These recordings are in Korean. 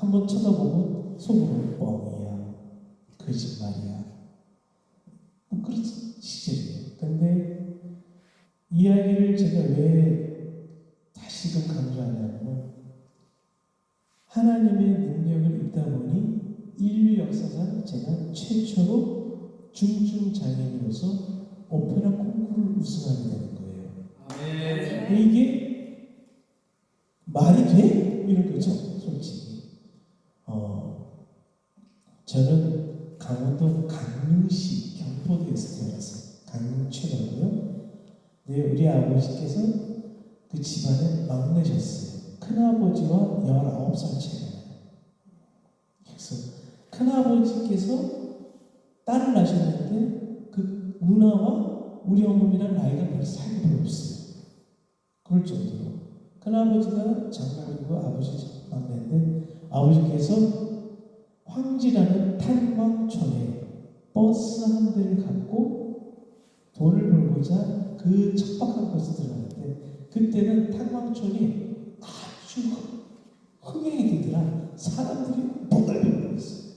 한번 쳐다보고 속으로 뻥이야, 거짓말이야. 뭐 그런 시절이에요. 근데 이야기를 제가 왜 다시금 강조하냐면 하나님의 능력을 읽다 보니 인류 역사상 제가 최초로 중증장애인으로서 오페라 콩쿠르를 우승하게 되는 거예요. 아멘. 이게 말이 돼? 이런 거죠, 솔직히. 저는 강원도 강릉시 경포도에서 태어났어요. 강릉초등고요. 근데 우리 아버지께서 그 집안의 막내셨어요. 큰아버지와 19살 차이가 나요. 그래서 큰아버지께서 딸을 낳으셨는데 그 누나와 우리 어머니랑 나이가 별로 차이가 별로 없어요. 그럴 정도로. 큰아버지가 장남이고 아버지 막내인데 아버지께서 황지라는 탄광촌에 버스 한 대를 갖고 돈을 벌고자 그 척박한 곳에 들어갔는데 그때는 탄광촌이 아주 흥행이 되더라. 사람들이 뽀글뽀글했어요.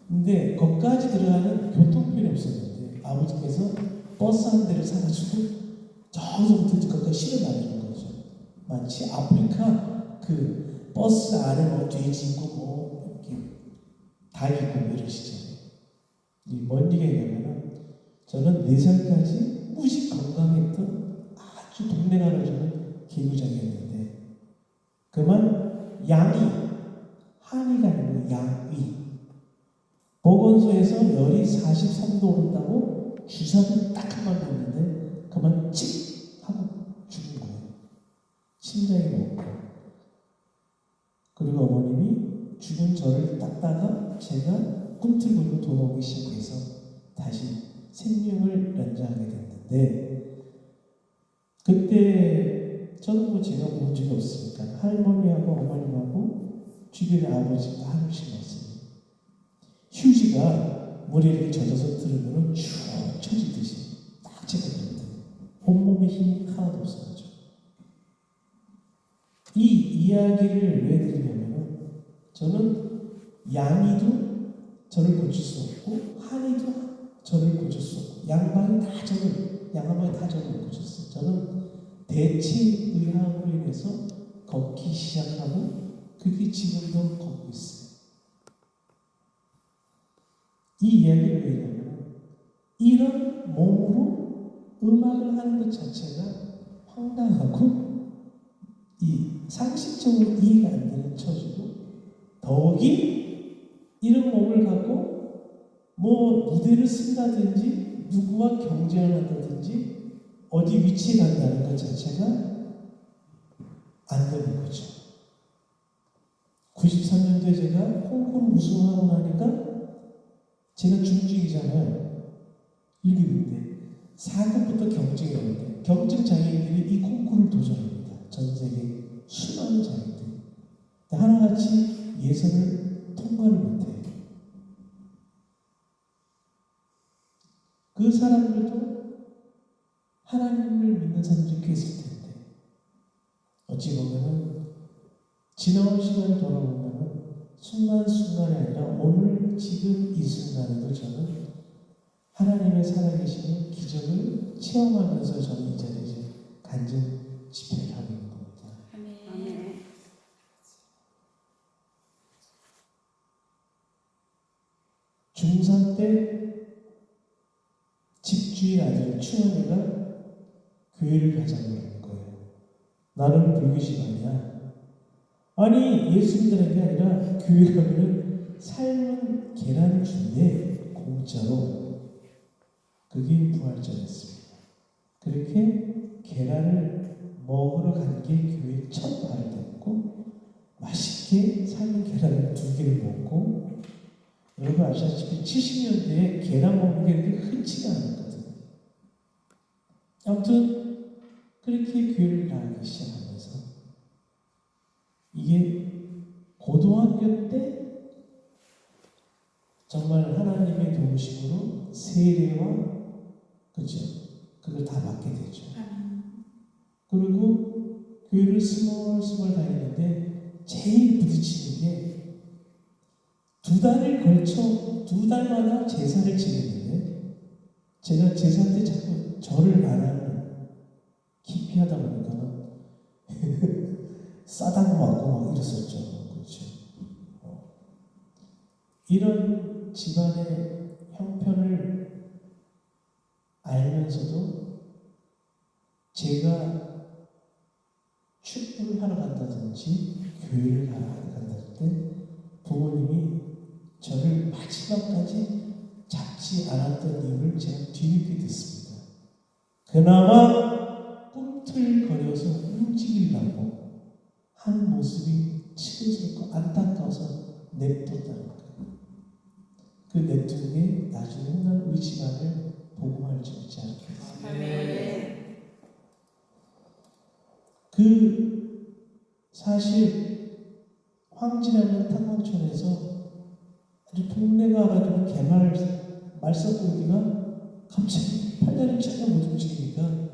근데 거기까지 들어가는 교통편이 없었는데 아버지께서 버스 한 대를 사가지고 저기서부터 거기까지 실어 다니는 거죠. 마치 아프리카 그 버스 안에 뭐 돼지 있고 뭐 이렇게 닭 있고 뭐 이런 시절에 뭔 얘기냐면은 저는 4살까지 무지 건강했던 아주 동네가 알아주는 개구장이었는데 그만 양이 한이가 아니고 양위 보건소에서 열이 43도 오른다고 주사를 딱 한 번 놨는데 그만 칙 하고 죽은 거예요. 심장이 먹고. 그리고 어머님이 죽은 저를 닦다가 제가 꿈틀거리고 돌아오기 시작해서 다시 생명을 연장하게 됐는데 그때 저는 뭐 제가 본 적이 없으니까 할머니하고 어머님하고 주변에 아버지가 하루씩 왔어요. 휴지가 머리에 젖어서 들으면 쭉 처지듯이 딱 제가 들었는데 온몸에 힘이 하나도 없어가지고 이 이야기를 왜 드리냐면 저는 양이도 저를 고칠 수 없고 한이도 저를 고칠 수 없고 양반이 다 저를 고쳤어요. 저는 대체의학으로 인해서 걷기 시작하고 그게 지금도 걷고 있어요. 이 이야기를 왜 하냐면 이런 몸으로 음악을 하는 것 자체가 황당하고 이 상식적으로 이해가 안 되는 처지고 더욱이 이런 몸을 갖고 뭐 무대를 쓴다든지 누구와 경쟁을 한다든지 어디 위치에 간다는 것 자체가 안 되는 거죠. 93년도에 제가 콩쿠르 우승하고 나니까 제가 중증이잖아요. 1급인데 4급부터 경쟁이 오는데 경쟁 장애인들이 이 콩쿠르를 도전합니다. 전 세계 수많은 장애인들. 하나같이 예선을 통과를 못해요. 그 사람들도 하나님을 믿는 사람들이 꽤 있을 텐데 어찌 보면은 지나온 시간을 돌아보면은 순간순간이 아니라 오늘 지금 이 순간에도 저는 하나님의 살아계심의 기적을 체험하면서 저는 이 자리에 이제 간증 집회를 하고 있는 겁니다. 아멘. 중3 때 집주인 아들 충원이가 교회를 가자고 하는 거예요. 나는 불교식 아니야. 아니 예수 믿으라는 게 아니라 교회 가면은 삶은 계란을 준대 공짜로. 그게 부활절이었습니다. 그렇게 계란을 먹으러 간 게 교회 첫 발이었고 맛있게 삶은 계란을 2개를 먹고 여러분 아시다시피 70년대에 계란 먹는 게 그렇게 흔치가 않았거든요. 아무튼 그렇게 교회를 나가기 시작하면서 이게 고등학교 때 정말 하나님의 도우심으로 세례와 그죠? 그걸 다 받게 되죠. 그리고 교회를 스멀스멀 다니는데 제일 부딪히는 게 두 달을 걸쳐 두 달마다 제사를 지내는데 제가 제사 때 자꾸 절을 안 하면 깊이 하다 보니까 싸다고 맞고 막 이랬었죠. 그렇죠. 이런 집안의 형편을 알면서도 제가 축구를 하러 간다든지 교회를 간다 때 부모님이 저를 마지막까지 잡지 않았던 이유를 제가 뒤늦게 듣습니다. 그나마 꿈틀거려서 움직이려고 한 모습이 치근스럽고 안타까워서 냅뒀다는 거예요. 그 냅둔 게 나중에 훗날 우리 집안을 복음화를 짓지 않겠습니다. 그 사실 황진하는 탕광촌에서 아주 동네가 알아주는 말썽꾸기가 갑자기 팔다리를 차게 못 움직이니까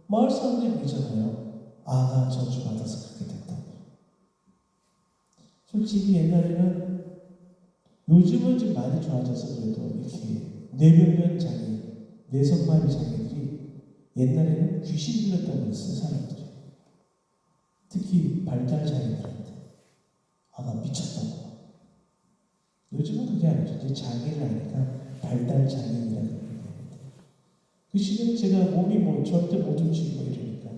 마을 사람들이 그러잖아요. 아가 저주받아서 그렇게 됐다고. 솔직히 옛날에는 요즘은 좀 많이 좋아져서 그래도 이렇게 뇌변변 장애, 뇌성마비 장애들이 옛날에는 귀신 들렸다고 했어요, 사람들이. 특히 발달 장애들한테. 아가 미쳤다고. 요즘은 그게 아니죠. 이제 장애를 하니까 발달 장애인이라고 그러는데 그 시절에 제가 몸이 뭐 절대 못 움직이고 이러니까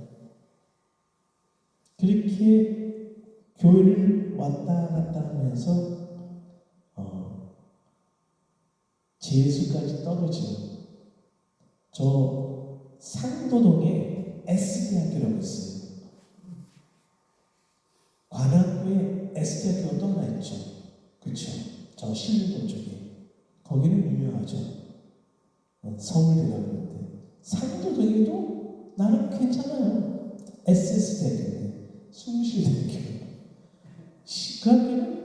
그렇게 교회를 왔다 갔다 하면서 재수까지 떨어지고 저 상도동에 S대학교라고 있어요. 관악구에 S대학교가 또 하나 있죠. 그렇죠. 저 신림동 쪽에 거기는 유명하죠. 서울대라고 하는데 상도동에도 나름 괜찮아요. SS대인데 숭실대학교. 그 학교는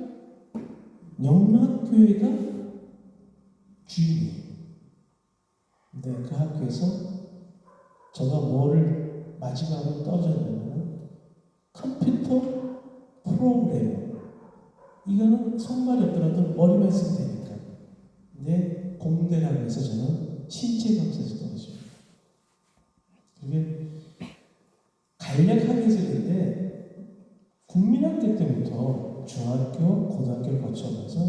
영락교회가 주인이에요. 근데 그 학교에서 제가 뭐를 마지막으로 떨어졌냐면 컴퓨터 프로그래머. 이거는 성말이 없더라도 머리만 쓰면 되니까. 근데 공대라고 해서 저는 신체검사에서 떨어집니다. 그게 간략하게 했는데 국민학교 때부터 중학교, 고등학교를 거쳐가면서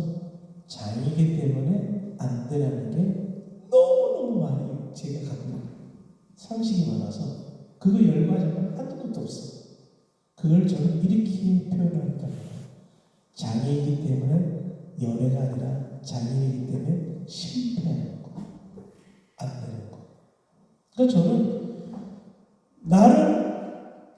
장애이기 때문에 안 되라는 게 너무너무 많이 제가 갖고 상식이 많아서 그거 열받으면 한도 끝도 없어요. 그걸 저는 이렇게 표현합니다. 장애이기 때문에 연애가 아니라 장애이기 때문에 실패하는 거, 안 되는 거. 그러니까 저는 나는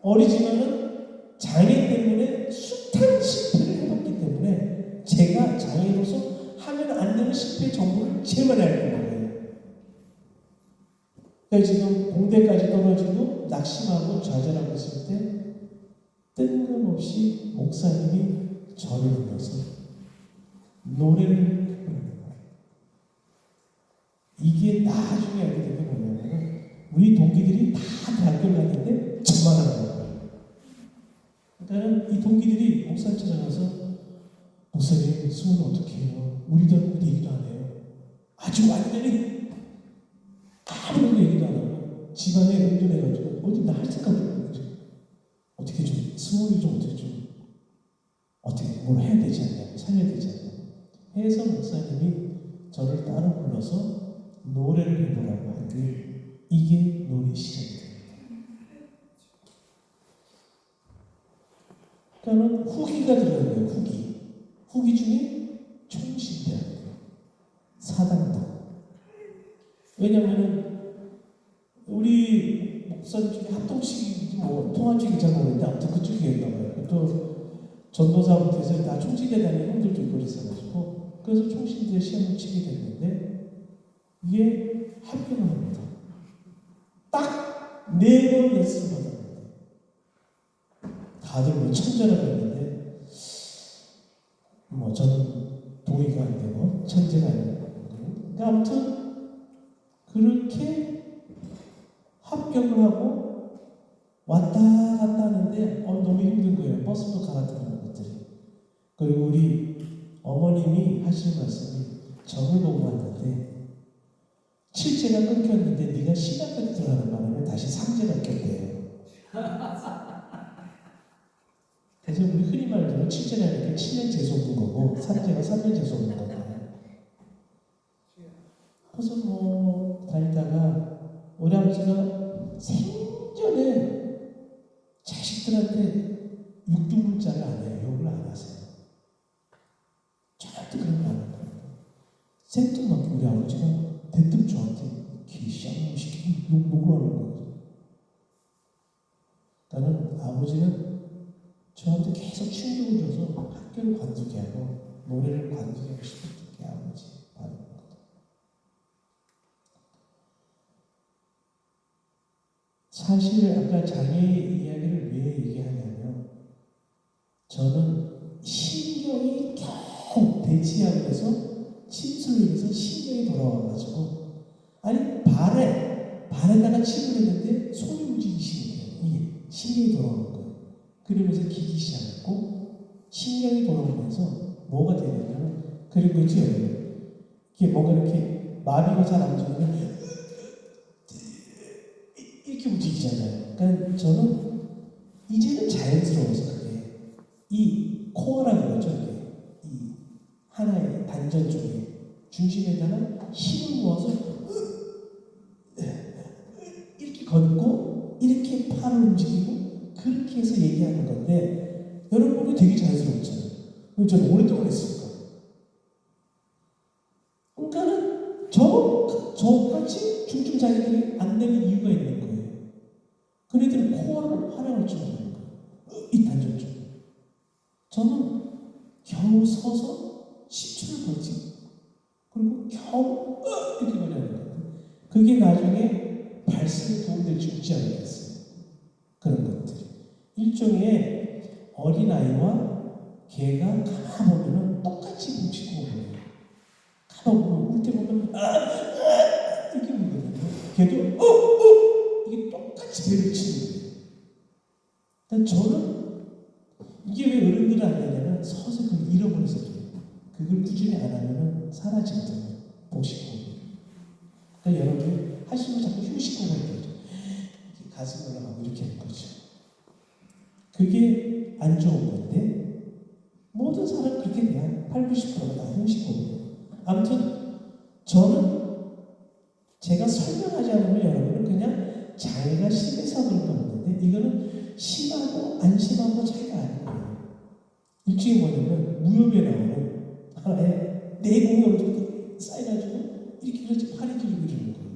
어리지만은 장애 때문에 숱한 실패를 해봤기 때문에 제가 장애로서 하면 안 되는 실패 정보를 제일 많이 알고 있는 거예요. 그러니까 지금 공대까지 떨어지고 낙심하고 좌절하고 있을 때 뜬금없이 목사님이 저를 불러서 노래를 부르는 거예요. 이게 나중에 알게 된 게 뭐냐면 우리 동기들이 다 대학교를 갔는데 저만 안 가요. 그러니까 이 동기들이 목사님 찾아가서 목사님 수은 어떻게 해요? 우리도 얘기도 안 해요. 아주 완전히 아무런 얘기도 안 하고 집안에 은둔해가지고 어디 나 할 생각도 없는 어떻게 좀 스몰이 좀 어떻게 뭘 해야 되지 않냐, 살려야 되지 않냐 해서 목사님이 저를 따로 불러서 노래를 해보라고 하는데 이게 노래 시작이 됩니다. 그러니까 후기가 들어있는 거예요. 후기 중에 총신대학교, 사당도. 왜냐면은 우리 목사님 중에 합동식인지 뭐 통합식인지 잘 모르겠는데 아무튼 그쪽이었나 봐요. 또 전도사부터 해서 다 총신대 다니는 형들도 있고 그랬어가지고 그래서 총신대 시험을 치게 됐는데 이게 합격을 합니다. 딱 4번 레슨을 받았는데 다들 뭐 천재라고 했는데 뭐 저는 동의가 안 되고 천재가 아니고 그러니까 아무튼 그렇게 합격을 하고 왔다 갔다 하는데 너무 힘든 거예요. 버스도 갈아타는 것들이. 그리고 우리 어머님이 하시는 말씀이 점을 보고 왔는데 칠제가 끊겼는데 네가 시간까지 들어가는 바람에 다시 상제가 꼈대요. 그래서 우리 흔히 말하는 칠제라는 게 7년 재수 없는 거고 상제가 3년 재수 없는 거잖아요. 그래서 뭐 다니다가 우리 아버지가 생전에 자식들한테 육두문자를 안 해요. 욕을 안 하세요. 절대 그런 거 안 해요. 생뚱맞게 우리 아버지가 대뜸 저한테 기시하고 시키고 욕을 하는 거예요. 나는 아버지는 저한테 계속 충격을 줘서 학교를 관두게 하고 노래를 관두게 하고 싶었던 게 아버지 바로 사실 아까 장애 이야기를 왜 얘기하냐면 저는 신경이 겨우 대치하고 해서 침술을 해서 신경이 돌아와가지고 아니 발에다가 침을 했는데 손이 움직이시는 거예요. 이게 신경이 돌아오는 거예요. 그러면서 기기 시작했고 신경이 돌아오면서 뭐가 되냐면 그리고 있죠 이게 뭔가 이렇게 마비가 잘 안 움직이면 이렇게 움직이잖아요. 그러니까 저는 이제는 자연스러워서 그게 이 코어라고 그러죠. 이 하나의 단전 쪽에 중심에다가 힘을 모아서 이렇게 걷고 이렇게 팔을 움직이고 그렇게 해서 얘기하는 건데 여러분 보기 되게 자연스럽잖아요. 저는 오랫동안 했으니까. 그러니까는 저같이 중증 장애들이 안 되는 이유가 있는 거예요. 그네들은 코어를 활용할 줄 아는 거예요. 이 단전 쪽. 저는 겨우 서서 10초를 걷지. 그리고 겨우 이렇게 걸려야 거예요. 그게 나중에 발성에 도움될지 없지 않겠어요. 그런 것들. 일종의 어린아이와 개가 가만 보면은 똑같이 뭉치고 오거든요. 가만 보면 울 때 보면 이렇게 울거든요. 걔도 이게 똑같이 배를 치는 거예요. 근데 저는 이게 왜 어른들은 안 되냐면 서서 그걸 잃어버려서 그래요. 그걸 꾸준히 안 하면은 사라지거든요. 복식호흡. 그러니까 여러분 하시면 자꾸 휴식호흡을 해요. 이렇게 가슴 올라가고 이렇게 하는 거죠. 그게 안 좋은 건데 모든 사람 그렇게 돼요. 80~90%가 다 휴식호흡이에요. 아무튼 저는 제가 설명하지 않으면 여러분은 그냥 장애가 심해서 그런 거 없는데 이거는 심하고 안 심하고 차이가 아니에요. 일종의 뭐냐면 무협에 나오는 하나의 내공이 엄청 쌓여가지고 이렇게 그렇지 팔이 들리고 이러는 거예요.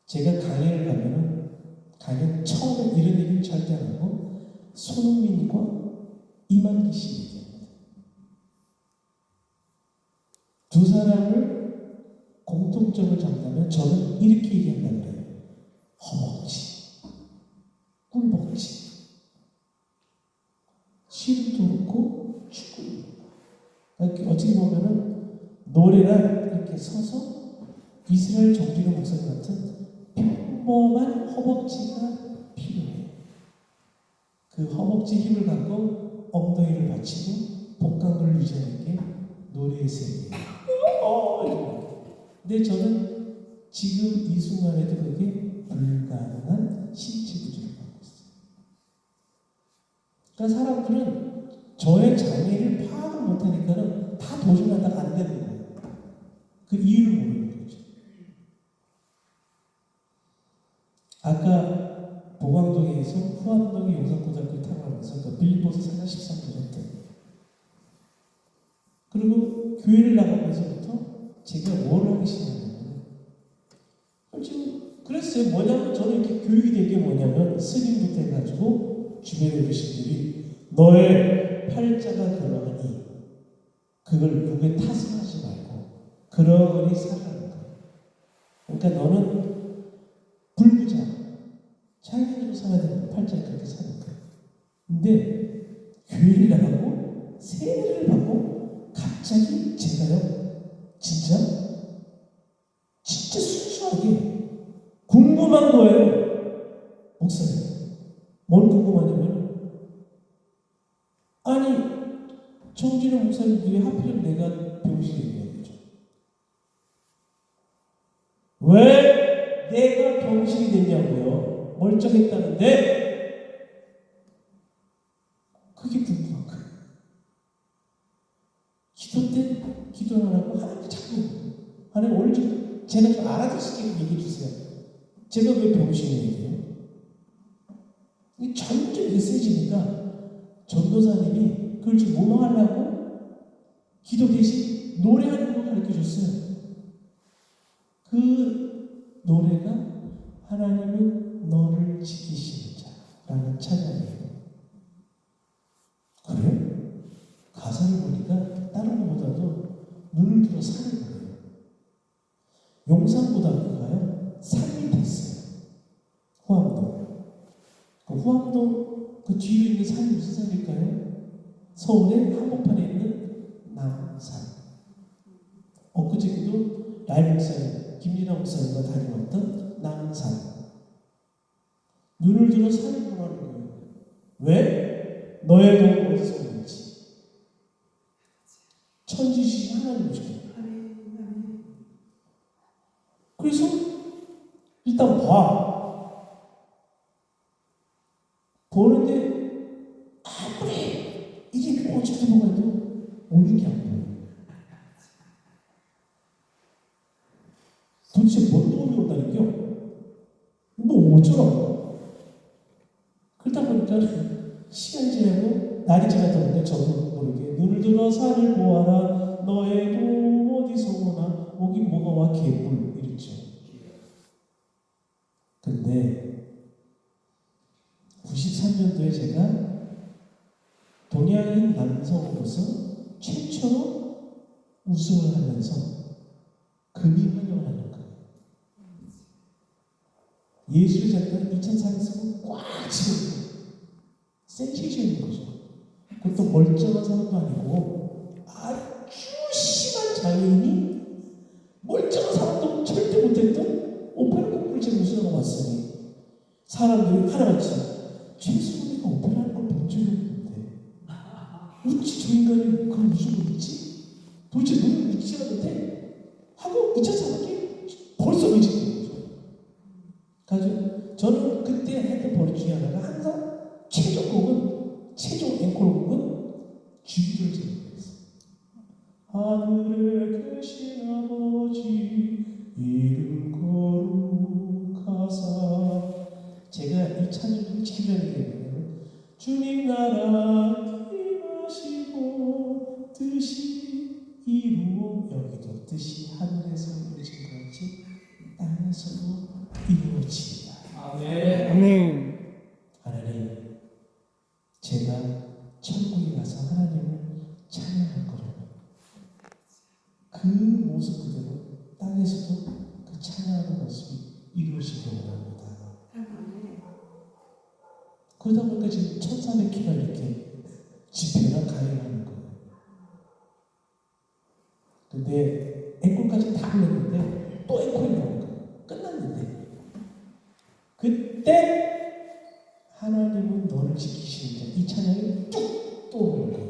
제가 강의를 가면은 강의 처음에 이런 얘기를 절대 안 하고 손흥민과 이만기 씨 얘기합니다. 두 사람을 공통점을 잡다면 저는 이렇게 얘기한다고 그래요. 허벅지, 꿀벅지. 시름도 그렇고 축구. 어떻게 보면은 노래란 이렇게 서서 이스라엘 정기로 목사님 같은 평범한 허벅지가 필요해요. 그 허벅지 힘을 갖고 엉덩이를 받치고 복강을 유지하는 게 노래의 세계예요. 근데 저는 지금 이 순간에도 그게 불가능한 신체 구조를 갖고 있어요. 그러니까 사람들은 저의 장애를 파악을 못하니까는 다 도전하다가 안 되는 거예요. 그 이유를 모르는 거죠. 아까 보광동에서 후암동의 용산고등학교 타고하면서 그 빌립보서 4장 13절 했던 그리고 교회를 나가면서부터 제가 뭘 하기 시작하냐면 지금 그랬어요. 뭐냐면 저는 이렇게 교육이 된 게 뭐냐면 스님부터 해가지고 주변의 어르신들이 너의 팔자가 그러하니 그걸 누구의 탓을 하지 말고 그러니 살아가는 거야. 그러니까 너는 불구자 자연인으로 살아야 되는 팔자에 그렇게 사는 거야. 근데 교회를 나가고 세례를 받고 갑자기 제가요 진짜 순수하게 궁금한 거예요. 목사님 뭘 궁금하냐면 아니 정진호 목사님 왜 하필이면 내가 병실에 있는 거죠? 왜 내가 병실이 됐냐고요? 멀쩡했다는데 그게 궁금한 거예요. 기도 때 기도 안 하고 하나님 자꾸 하나님 오늘 좀 제가 좀 알아들 수 있게 얘기해 주세요. 제가 왜 병실에 있게요? 이 점점 이게 세지니까 전도사님이 그걸 좀 모방하려고 기도 대신 노래하는 거 가르쳐 줬어요. 그 노래가 하나님은 너를 지키시는 자라는 찬양이에요. 그래요? 가사를 보니까 다른 것보다도 눈을 들어 산을 보여요. 용산고등학교가요, 산이 됐어요. 후암동. 그 후암동 그 뒤에 있는 산이 무슨 산일까요? 서울의 한복판에 있는 남산. 엊그제도 라임 목사님, 김민아 목사님과 다녀왔던 남산. 눈을 들어 산을 보라는 거예요. 왜? 너의 도움 어디서 오는지. 천지신 하나님 오시고. 그래서 일단 봐. 보는데 아무리 이게 어떻게 보아도 오는 게 안 보여. 도대체 뭔 도움이 온다니까? 뭐 어쩌라고. 그러다 보니까 시간이 지나고 날이 지나다 보니까 저도 모르게 눈을 들어 산을 보아라 너의 도움 어디서 오나 오긴 뭐가 와 개뿔 이랬죠. 근데 93년도에 제가 동양인 남성으로서 최초로 우승을 하면서 금이 환영을 하는 거예요. 예술의 작가는 2004년에서 꽉 치고 센세이션인 거죠. 그것도 멀쩡한 사람도 아니고 아주 심한 장애인이 멀쩡한 사람도 절대 못했던 오페라 콩쿠르 제가 우승하고 왔으니 사람들이 하나같이 최수범이가 오페라하는 걸 본 적이 없는데 어찌 저 인간이 그런 우승을 했지? 도대체 너는 믿지 않는데? 하고 2004년에 벌써 믿는 거죠. 가지고 저는 그때 했던 버릇 중에 하나가 항상 최종 앵콜곡은 주기도를 제목했어요. 하늘에 계신 아버지 이름 거룩하사. 제가 이 찬양을 지키려는 게 뭐냐면 주님 나라 임하시고 뜻이 이루어 여기도 뜻이 하늘에서 이루어진 것 같이 땅에서도 이루어진다. 아멘. 아멘. 하나님, 제가 천국에 가서 하나님을 찬양할 거라면 그 모습 그대로 땅에서도 그 찬양하는 모습이 이루어지기 원합니다. 그러다 보니까 지금 1400km 이렇게 집회나 가행하는 거예요. 근데 앵콜까지 다 불렀는데 또 앵콜이 나오는 거예요. 끝났는데 그때 하나님은 너를 지키시는 자 이 찬양이 뚝 떠오르는 거예요.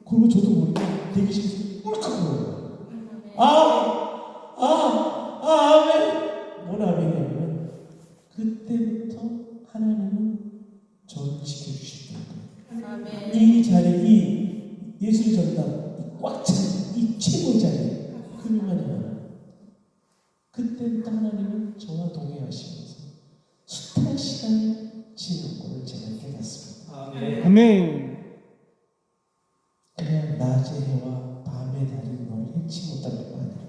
그리고 저도 모르게 대기실에서 꿀꺽 거예요. 아멘. 뭔 아멘이냐면 그때부터 하나님은 저를 지켜주실 거예요. 이 자리, 이 예술 전당, 꽉 찬 이 최고 자리, 그만 하나. 그때부터 하나님은 저와 동행하시면서 숱한 시간을 지낸 것을 제가 깨닫습니다. 아멘. 아멘. 그냥 낮의 해와 밤의 달이 너를 해치 못할 뿐 아니라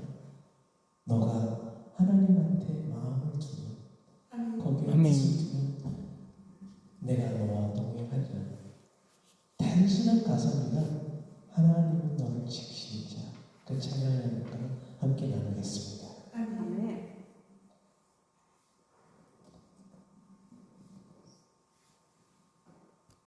너가 하나님한테 마음을 두면 거기에 아멘. 뜻을 두면 내가 너와 동행하리라. 단순한 가사입니다. 하나님은 너를 지키시는 자. 그 찬양을 함께 나누겠습니다.